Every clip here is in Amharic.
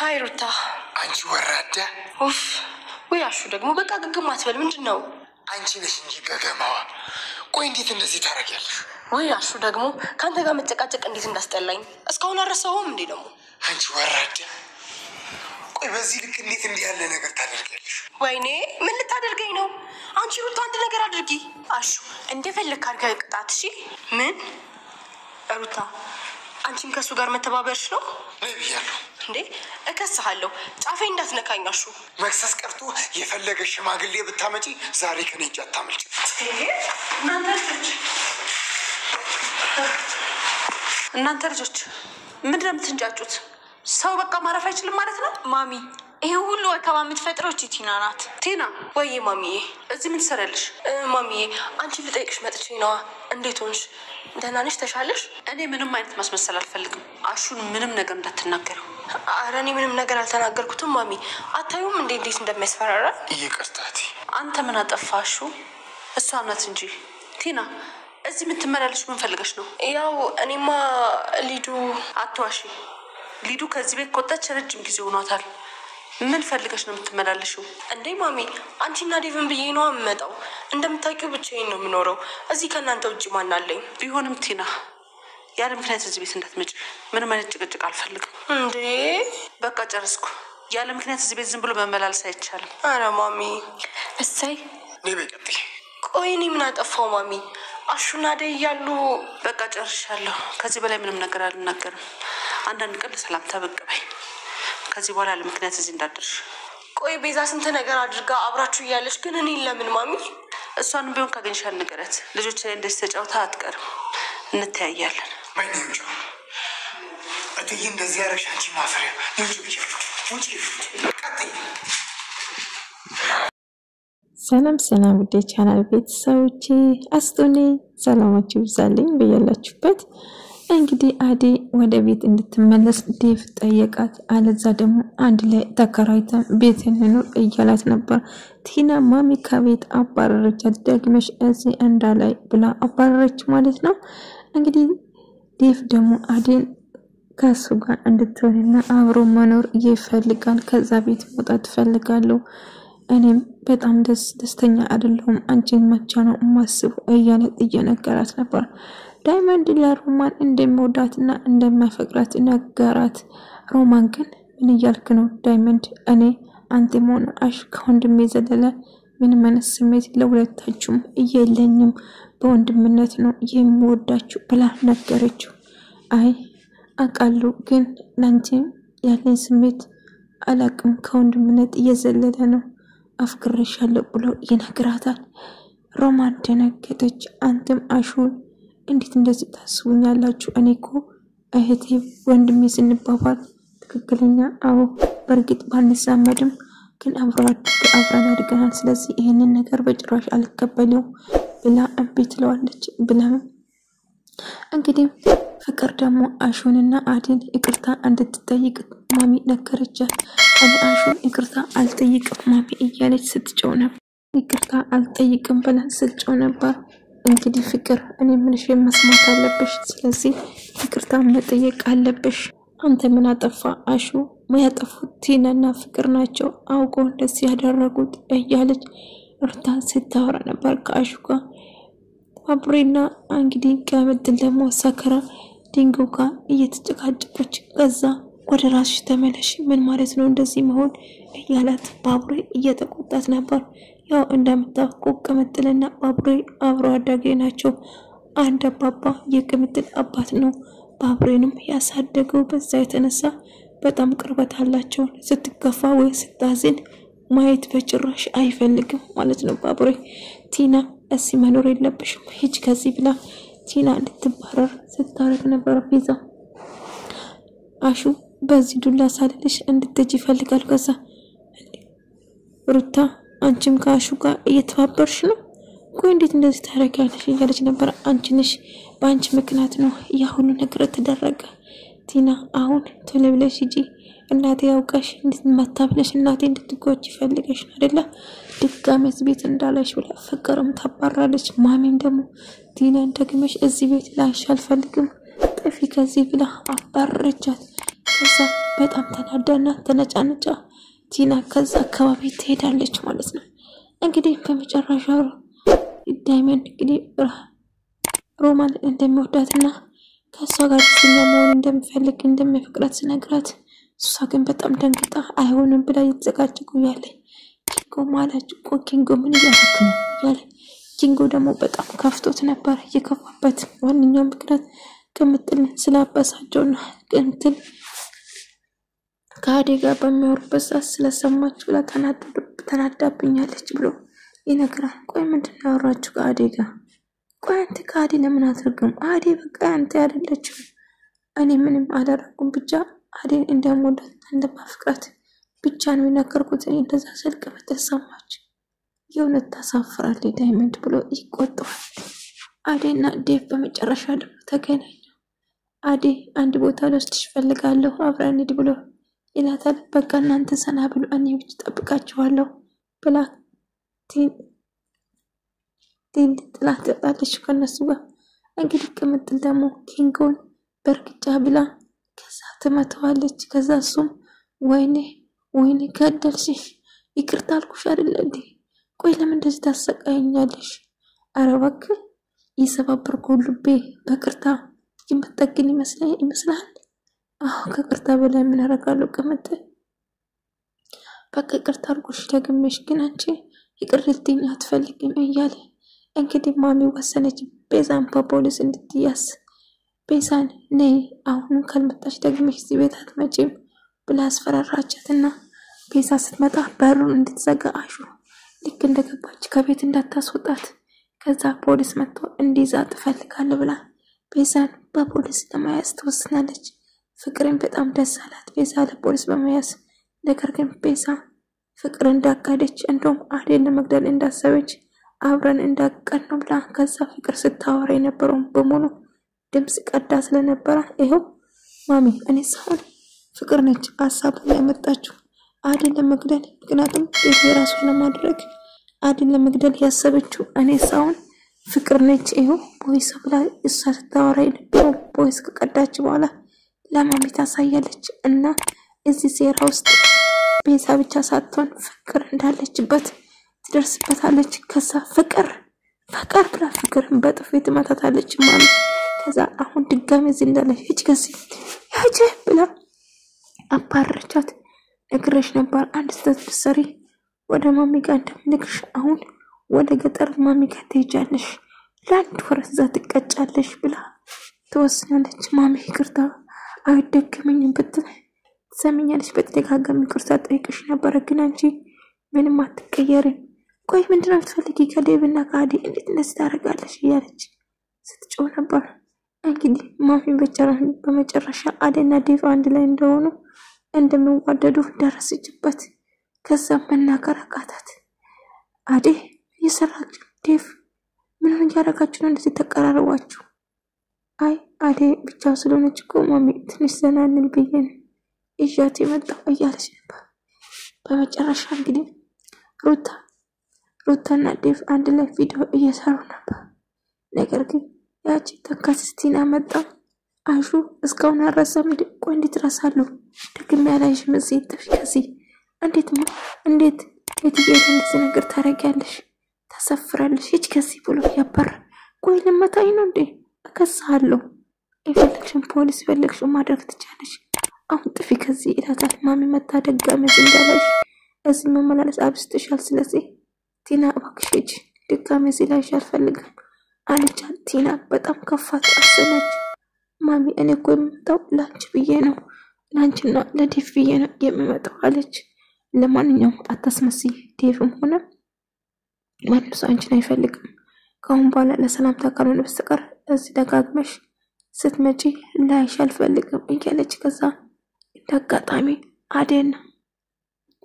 ሃይ ሩታ አንቺ ወራዳ ኡፍ ወይ አሹ ደግሞ በቃ ግግም አትበል ምንድነው አንቺ ነሽ እንጂ ገገማዋ ቆይ እንዴት እንደዚህ ታረጋለሽ ወይ አሹ ደግሞ ካንተ ጋር መጨቃጨቅ እንዴት እንዳስጠላኝ እስካሁን አረሳውም እንዴ ደግሞ አንቺ ወራዳ ቆይ በዚህ ልክ እንዴት እንዲህ ያለ ነገር ታደርጋለሽ ወይኔ ምን ልታደርገኝ ነው አንቺ ሩታ አንድ ነገር አድርጊ አሹ እንደፈለክ አድርገህ ቅጣት እሺ ምን ሩታ አንቺም ከሱ ጋር መተባበርሽ ነው ነብያለሁ እንዴ እከስሃለሁ ጫፌ እንዳትነካኝ አሹ መክሰስ ቀርቶ የፈለገ ሽማግሌ ብታመጪ ዛሬ ከኔ እጅ አታመልጭ እናንተ ልጆች ምንድነው የምትንጫጩት ሰው በቃ ማረፍ አይችልም ማለት ነው ማሚ ይሄ ሁሉ ወከባ የምትፈጥረው ቲና ናት ቲና ወይ ማሚዬ እዚህ ምን ትሰራለሽ ማሚዬ አንቺ ልጠይቅሽ መጥቼ ነው እንዴት ሆንሽ ደህና ነሽ ተሻለሽ እኔ ምንም አይነት ማስመሰል አልፈልግም አሹን ምንም ነገር እንዳትናገረው ኧረ እኔ ምንም ነገር አልተናገርኩትም ማሚ አታዩም እንዴት እንደሚያስፈራራ ይቅርታቲ አንተ ምን አጠፋሹ እሷ ናት እንጂ ቲና እዚህ የምትመላለሽ ምን ፈልገሽ ነው ያው እኔማ ሊዱ አትዋሺ ሊዱ ከዚህ ቤት ቆጣች ረጅም ጊዜ ሆኗታል ምን ፈልገሽ ነው የምትመላለሽው እንዴ ማሚ አንቺና ዴቭን ብዬ ነው አመጣው እንደምታውቂው ብቻዬን ነው የምኖረው እዚህ ከናንተ ውጪ ማን አለኝ ቢሆንም ቲና ያለ ምክንያት እዚህ ቤት እንዳትመጪ ምንም አይነት ጭቅጭቅ አልፈልግም እንዴ በቃ ጨርስኩ ያለ ምክንያት እዚህ ቤት ዝም ብሎ መመላለስ አይቻልም ኧረ ማሚ እሰይ ነይ በቀጥይ ቆይ እኔ ምን አጠፋው ማሚ አሹና ደይ ያሉ በቃ ጨርሻለሁ ከዚህ በላይ ምንም ነገር አልናገርም አንዳንድ ቀን ሰላም ተበቀበይ ከዚህ በኋላ ለምክንያት እዚህ እንዳደርሽ ቆይ ቤዛ ስንት ነገር አድርጋ አብራችሁ ያለሽ ግን እኔ ለምን ማሚ እሷንም ቢሆን ካገኝሻል ነገረት ልጆች ላይ እንደዚህ ተጫውታ አትቀርም እንተያያለን ማይነውጭ እትዬ እንደዚህ ያረግሽ አንቺ ማፈሪያ ውጪ ቀጥይ ሰላም ውዴ ቻናል ቤተሰቦቼ አስቶኔ ሰላማችሁ ይብዛልኝ በያላችሁበት እንግዲህ አዲ ወደ ቤት እንድትመለስ ዴቭ ጠየቃት አለዛ ደግሞ አንድ ላይ ተከራይተን ቤት እንኖር እያላት ነበር ቲና ማሚ ከቤት አባረረቻት ደግመሽ እዚህ እንዳላይ ብላ አባረረች ማለት ነው እንግዲህ ዴቭ ደግሞ አዲን ከሱ ጋር እንድትሆንና አብሮ መኖር ይፈልጋል ከዛ ቤት መውጣት ፈልጋለሁ እኔም በጣም ደስተኛ አይደለሁም አንቺን መቻ ነው ማስብ እየነገራት ነበር ዳይመንድ ለሮማን እንደሚወዳትና እንደማፈቅራት ነገራት ሮማን ግን ምን እያልክ ነው ዳይመንድ እኔ አንተ ሞን አሽ ከወንድሜ ዘለለ ምን ማነስ ስሜት ለሁለታችሁም እየለኝም በወንድምነት ነው የምወዳችሁ ብላ ነገረችው አይ አቃሉ ግን ላንቺ ያለኝ ስሜት አላቅም ከወንድምነት እየዘለለ ነው አፍቅርሻለሁ ብሎ ይነግራታል ሮማን ደነገጠች አንተም አሹን እንዴት እንደዚህ ታስቡኛላችሁ እኔኮ እህቴ ወንድሜ ስንባባል ትክክለኛ አዎ በርግጥ ባንሳመድም ግን አብረን አድገናል ስለዚህ ይሄንን ነገር በጭራሽ አልቀበለው ብላ እምቢ ትለዋለች ብላ እንግዲህ ፍቅር ደግሞ አሹንና አዲን ይቅርታ እንድትጠይቅ ማሚ ነገረቻት እኔ አሹን ይቅርታ አልጠይቅም ማሚ እያለች ስትጮህ ነበር ይቅርታ አልጠይቅም ብላ ስትጮህ ነበር እንግዲህ ፍቅር እኔ ምንሽ መስማት አለብሽ ስለዚህ ይቅርታ መጠየቅ አለብሽ አንተ ምን አጠፋ አሹ ማያጠፉት ቲናና ፍቅር ናቸው አውቆ እንደዚህ ያደረጉት እያለች ሩታ ስታወራ ነበር ከአሹ ጋር አብሬና እንግዲህ ከመድል ደግሞ ሰከራ ዲንጎ ጋር እየተጨቃጨቀች ከዛ ወደ ራስሽ ተመለሽ ምን ማለት ነው እንደዚህ መሆን እያላት ባብሬ እየተቆጣት ነበር ያው እንደምታውቁ ከመድልና ባብሬ አብሮ አዳጊ ናቸው አንድ አባባ የከመድል አባት ነው ባብሬንም ያሳደገው በዛ የተነሳ በጣም ቅርበት አላቸው ስትከፋ ወይ ስታዝን ማየት በጭራሽ አይፈልግም ማለት ነው ባብሬ ቲና እዚህ መኖር የለብሽም ሂጅ ከዚህ ብላ ቲና እንድትባረር ስታረግ ነበር ቤዛ አሹ በዚህ ዱላ ሳልልሽ እንድትጂ ይፈልጋል ከዛ ሩታ አንቺም ከአሹ ጋር እየተባበርሽ ነው ቆይ እንዴት እንደዚህ ታረጋለሽ እያለች ነበር አንቺ ነሽ በአንቺ ምክንያት ነው ያ ሁሉ ነገር ተደረገ ቲና አሁን ቶሎ ብለሽ ሂጂ እናቴ ያውቃሽ እንድትመታብለሽ እናቴ እንድትጎጂ ይፈልገሽ አይደለ ድጋሜ እዚህ ቤት እንዳላሽ ብላ ፍቅርም ታባራለች ማሚም ደግሞ ቲና ደግመሽ እዚህ ቤት ላይሽ አልፈልግም ጥፊ ከዚህ ብላ አባረቻት ከዛ በጣም ተናዳና ተነጫነጫ ቲና ከዛ አካባቢ ትሄዳለች ማለት ነው። እንግዲህ በመጨረሻው ዳይመንድ እንግዲህ ሮማን እንደሚወዳትና ከሷ ጋር ደስተኛ መሆን እንደሚፈልግ እንደሚፈቅራት ሲነግራት እሷ ግን በጣም ደንግጣ አይሆንም ብላ እየተዘጋጀች ያለ ኪንጎ ማለት ኪንጎ ምን እያደረክ ነው ያለ ኪንጎ ደግሞ በጣም ከፍቶት ነበር። የከፋበት ዋንኛው ምክንያት ቅምጥል ስላበሳቸውና ቅምጥል ከአዴጋ በሚያወሩበት ሰዓት ስለሰማች ብላ ተናዳብኛለች ብሎ ይነግራል። ቆይ ምንድን ነው ያወራችሁ ከአዴጋ? ቆይ አንተ ከአዴ ለምን አትርግም? አዴ በቃ አንተ አይደለችም። እኔ ምንም አላደረኩም ብቻ አዴን እንደምወዳት እንደማፍቅራት ብቻ ነው የነገርኩት። እኔ እንደዛ ስል ቅምጥል ሰማች። የእውነት ታሳፍራለች ዳይመንድ ብሎ ይቆጣዋል። አዴና ዴቭ በመጨረሻ ደግሞ ተገናኙ። አዴ አንድ ቦታ ልወስድሽ እፈልጋለሁ አብረን እንሂድ ብሎ ይላታል። በቃ እናንተ ሰና ብሎ እኔ ብቻ ጠብቃችኋለሁ ብላ ጥላት ትወጣለች ከነሱ ጋር። እንግዲህ ቅምጥል ደግሞ ኪንጎን በርግጫ ብላ ከዛ ትመታዋለች። ከዛ እሱም ወይኔ ገደልሽ፣ ይቅርታ አልኩሽ አይደል እንዴ? ቆይ ለምን እንደዚህ ታሰቃየኛለሽ? ኧረ እባክህ የሰባበርከው ልቤ በቅርታ የምትጠግን ይመስላል? አዎ ከቅርታ በላይ ምን አደርጋለሁ ቅምጥል? በቃ ይቅርታ አልኩሽ ደግሜሽ፣ ግን አንቺ ይቅር ልትይኝ አትፈልጊም እያለ እንግዲህ ማሚ ወሰነች ቤዛን በፖሊስ እንድትያዝ። ቤዛን ነይ አሁን ካልመጣሽ ደግሜሽ እዚህ ቤት አትመጪም ብላ አስፈራራቻትና ቤዛ ስትመጣ በሩን እንድትዘጋ አሹ ልክ እንደገባች ከቤት እንዳታስወጣት ከዛ ፖሊስ መጥቶ እንዲይዛት ትፈልጋለች ብላ ቤዛን በፖሊስ ለመያዝ ትወስናለች። ፍቅርን በጣም ደስ አላት ቤዛ ለፖሊስ በመያዝ። ነገር ግን ቤዛ ፍቅር እንዳጋደች እንደውም አዴን ለመግደል እንዳሰበች አብረን እንዳቀን ነው ብላ ከዛ ፍቅር ስታወራ የነበረው በሙሉ ድምጽ ቀዳ ስለነበረ ይሄው ማሚ እኔ ሳይሆን ፍቅር ነች ሐሳብ ያመጣችው አዴን ለመግደል። ምክንያቱም የራሷ ለማድረግ አዴን ለመግደል ያሰበችው እኔ ሳይሆን ፍቅር ነች። ይሄው ቮይስ ብላ እሷ ስታወራ የነበረው ቮይስ ከቀዳች በኋላ ለማሚ ታሳያለች። እና እዚህ ሴራ ውስጥ ቤዛ ብቻ ሳትሆን ፍቅር እንዳለችበት ትደርስበታለች። ከዛ ፍቅር ብላ ፍቅርን በጥፊ ትመታታለች ማሚ። ከዛ አሁን ድጋሚ እዚህ እንዳለች ሂጅ ከዚህ ሂጅ ብላ አባረቻት። ነግሬሽ ነበር አንድ ስህተት ብትሰሪ ወደ ማሚ ጋር እንደምልክሽ አሁን ወደ ገጠር ማሚ ጋር ትሄጃለሽ፣ ለአንድ ወር እዛ ትቀጫለሽ ብላ ትወስናለች። ማሚ ይቅርታ አይደግመኝም ብትል ትሰሚኛለሽ፣ በተደጋጋሚ ይቅርታ ጠይቅሽ ነበር ግን አንቺ ምንም አትቀየሪም። ቆይ ምንድነው የምትፈልጊ ከዴቭና ከአዴ እንዴት እንደዚህ ታደርጋለሽ እያለች ስትጮህ ነበር። እንግዲህ ማሚ በመጨረሻ አዴና ዴቭ አንድ ላይ እንደሆኑ እንደሚዋደዱ ደረሰችበት። ከዛ መናገር አቃታት። አዴ የሰራችሁ ዴቭ ምን ያደረጋችሁ ነው እንደዚህ ተቀራረባችሁ? አይ አዴ ብቻ ስለሆነች እኮ ማሚ ትንሽ ዘና እንል ብዬ ነው ይዣት የመጣሁ እያለች ነበር። በመጨረሻ እንግዲህ ሩታና ዴቭ አንድ ላይ ቪዲዮ እየሰሩ ነበር። ነገር ግን ያቺ ተካስቲና መጣ። አሹ እስካሁን አረሳም። ቆይ እንዴት ረሳለሁ? ደግሜ ያላይሽም እዚህ ከዚህ እንዴት የትዬ እንደዚህ ነገር ታረጊያለሽ? ታሰፍራለሽ። ሂጅ ከዚህ ብሎ ያባረ። ቆይ ልመታኝ ነው እንዴ? እከሳለሁ። የፈለግሽን ፖሊስ ፈለግሽን ማድረግ ትቻለሽ። አሁን ጥፊ ከዚህ ይላታል። ማሚ መታ ደጋሚ እንዳላይሽ እዚህ መመላለስ አብዝተሻል። ስለዚህ ቲና እባክሽ ሂጂ፣ ድጋሚ እዚህ ላይሽ አልፈልግም አለቻት። ቲና በጣም ከፋት፣ አዘነች። ማሚ እኔ እኮ የምመጣው ላንቺ ብዬ ነው፣ ላንቺና ለዴቭ ብዬ ነው የምመጣው አለች። ለማንኛውም አታስመስይ፣ ዴቭም ሆነ ማንም ሰው አንቺን አይፈልግም። ከአሁን በኋላ ለሰላምታ ካልሆነ በስተቀር እዚህ ደጋግመሽ ስትመጪ ላይሽ አልፈልግም እያለች ከዛ እንዳጋጣሚ አዴና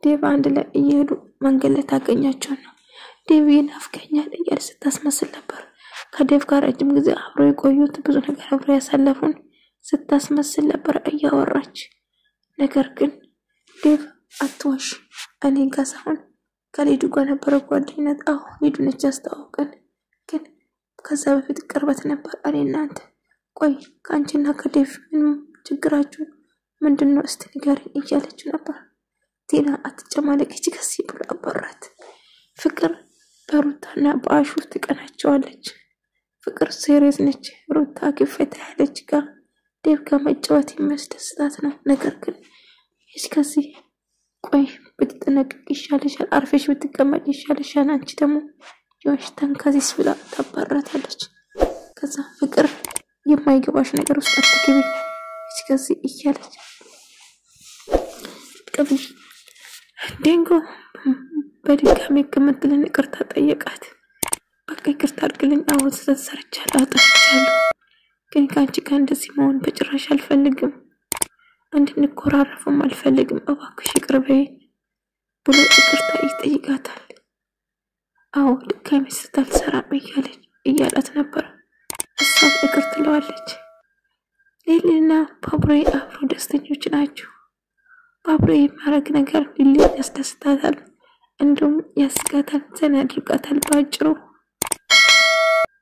ዴቭ አንድ ላይ እየሄዱ መንገድ ላይ ታገኛቸውና ዴቭ ይናፍቀኛል እያለች ስታስመስል ነበር። ከዴቭ ጋር ረጅም ጊዜ አብሮ የቆዩት ብዙ ነገር አብሮ ያሳለፉን ስታስመስል ነበር እያወራች። ነገር ግን ዴቭ አትዋሽ፣ እኔ ጋር ሳይሆን ከሊዱ ጋር ነበረ ጓደኝነት። አሁን ሊዱ ነች ያስተዋወቀን፣ ግን ከዛ በፊት ቅርበት ነበር እኔ እናንተ። ቆይ ከአንቺና ከዴቭ ምንም ችግራችሁ ምንድነው እስቲ ንገሪኝ እያለች ነበር። ቲና አትጨማለቅ እቺ ከዚህ ብሎ አባራት። ፍቅር በሩታና በአሹ ትቀናቸዋለች። ፍቅር ሴሪየስ ነች። ሩታ ግፈት ያለች ጋር ዴቭ ጋር መጫወት የሚያስደስታት ነው። ነገር ግን እቺ ከዚህ ቆይ ብትጠነቀቅ ይሻልሻል፣ አርፈሽ ብትቀመጥ ይሻልሻል፣ አንቺ ደግሞ የዋሽታን ከዚህ ብላ ታባራታለች። ከዛ ፍቅር የማይገባሽ ነገር ውስጥ አትገቢ እቺ ከዚህ እያለች ቀብሽ ዴንጎ በድጋሚ ከመጥለን ይቅርታ ጠየቃት። በቃ ይቅርታ አድርግልኝ፣ አሁን ሰርቻለሁ፣ አጥፍቻለሁ፣ ግን ካንቺ ጋር እንደዚህ መሆን በጭራሽ አልፈልግም፣ እንድንኮራረፍም አልፈልግም፣ እባክሽ ይቅር በይ ብሎ ይቅርታ ይጠይቃታል። አዎ ድጋሚ ስታልሰራም እያላት ነበር። እሷም ይቅር ትለዋለች። ሊሊና ባቡሬ አብሮ ደስተኞች ናቸው። ባቡሬ የሚያደርግ ነገር ሊሊ ያስደስታታል፣ እንዲሁም ያስጋታል፣ ዘና ያድርጋታል። ባጭሩ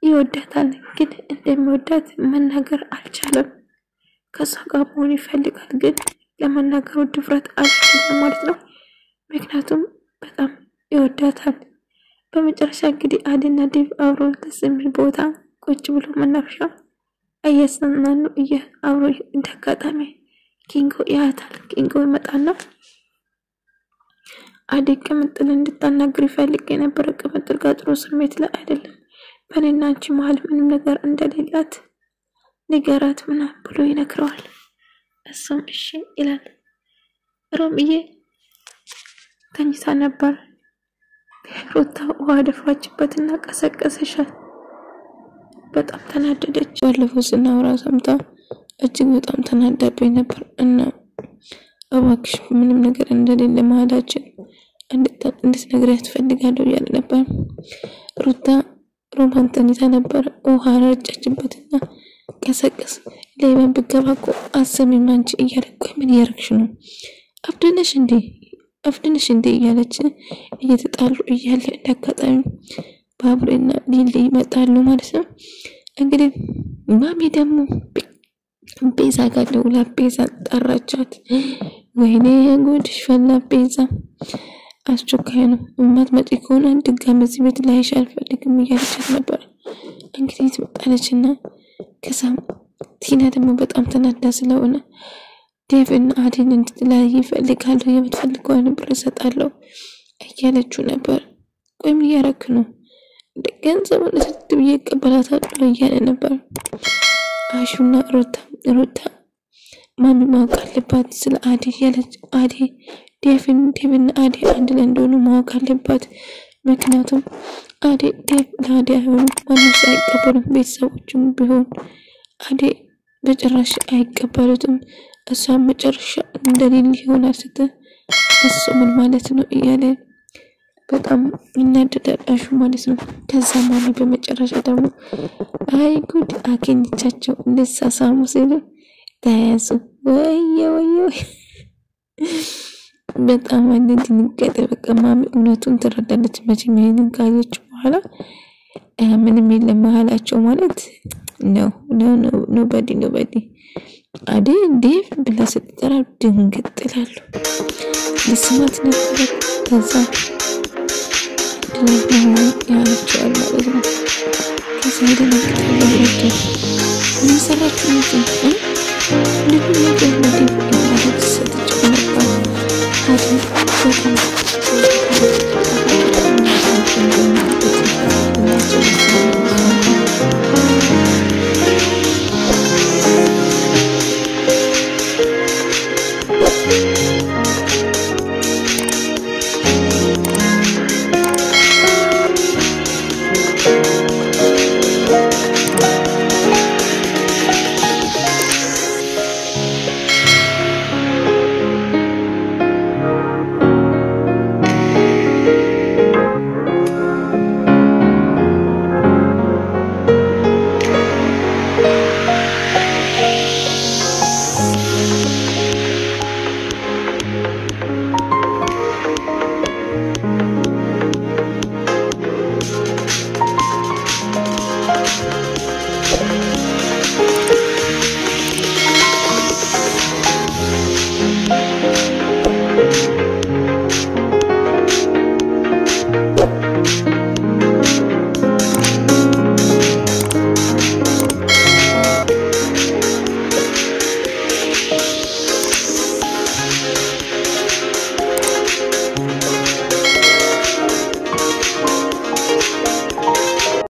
ይወዳታል፣ ግን እንደሚወዳት መናገር አልቻለም። ከሷ ጋር መሆን ይፈልጋል፣ ግን ለመናገሩ ድፍረት አልቻለም ማለት ነው። ምክንያቱም በጣም ይወዳታል። በመጨረሻ እንግዲህ አዲና ዴቭ አብሮ ተስሚል ቦታ ቁጭ ብሎ መናፈሻ እየሰናኑ አብሮ እንደአጋጣሚ ኪንጎ ያታል። ኪንጎ ይመጣና አዲ ቅምጥል እንድታናግር ይፈልግ የነበረ ቅምጥል ጋር ጥሩ ስሜት ላይ አይደለም፣ በእኔና አንቺ መሀል ምንም ነገር እንደሌላት ንገራት ምናምን ብሎ ይነግረዋል። እሱም እሺ ይላል። ሮምዬ ተኝታ ነበር። ሩታ ውሃ ደፋችበትና ቀሰቀሰሻት። በጣም ተናደደች። ባለፈው ስናወራ ሰምታ እጅግ በጣም ተናዳብኝ ነበር እና እባክሽ ምንም ነገር እንደሌለ መሀላችን እንድትነግሪያት ትፈልጋለሁ እያለ ነበር። ሩታ ሮማን ተኝታ ነበር። ውሃ ረጨችበትና ቀሰቀስ ለይበን ብገባቆ አሰሚም አንቺ እያለቆ ምን ያርክሽ ነው? አፍድነሽ እንዴ እያለች እየተጣሉ እያለ እንዳጋጣሚ ባቡሬና ሊሊ ይመጣሉ ማለት ነው። እንግዲህ ማሚ ደግሞ ቤዛ ጋር ደውላ ቤዛ ጠራቻት። ወይኔ ጉድሽ ፈላ ቤዛ፣ አስቸኳይ ነው የማትመጪ ከሆነ ድጋሚ እዚህ ቤት ላይሽ አልፈልግም እያለቻት ነበር። እንግዲህ ትመጣለችና ከዛም ቲና ደግሞ በጣም ተናዳ ስለሆነ ዴቭና አዲን እንድትለያይ ይፈልጋለሁ፣ የምትፈልገውን ብር እሰጣለሁ እያለችው ነበር። ቆይም እያረክ ነው ገንዘቡን ስትብ ይቀበላታል እያለ ነበር። አሹና ሩታ ማሚ ማወቅ አለባት ስለ አዲ ያለች አዲ ዴቭና አዲ አንድ ላይ እንደሆኑ ማወቅ አለባት። ምክንያቱም አዲ ዴቭ ለአዲ አይሆንም፣ ማንም አይቀበሉም። ቤተሰቦችም ቢሆን አዲ በጭራሽ አይቀበሉትም። እሷ መጨረሻ እንደሌለ ሆና እሱ ምን ማለት ነው እያለ በጣም ይናደዳል አሹ ማለት ነው። ከዛ ማሚ በመጨረሻ ደግሞ አይ ጉድ አገኘቻቸው እንደሳሳሙ ሲሉ ተያዙ። ወየ በጣም እንድንቀጥ በቃ ማሚ እውነቱን ትረዳለች። መቼም ይሄንን ካየች በኋላ ምንም የለም መሀላቸው ማለት ነው። ኖባዲ አዲ ዴቭ ብላ ስትጠራ ድንግጥ ይላሉ። ለስማት ነበር ከዛ ለምን ያለቻል ማለት ነው። ከዛ ደነገጠ ወጥቶ ምን ሰራችሁ ነው ልጅ ነገር ማለት ሰጥቼ ነበር። አዲ በጣም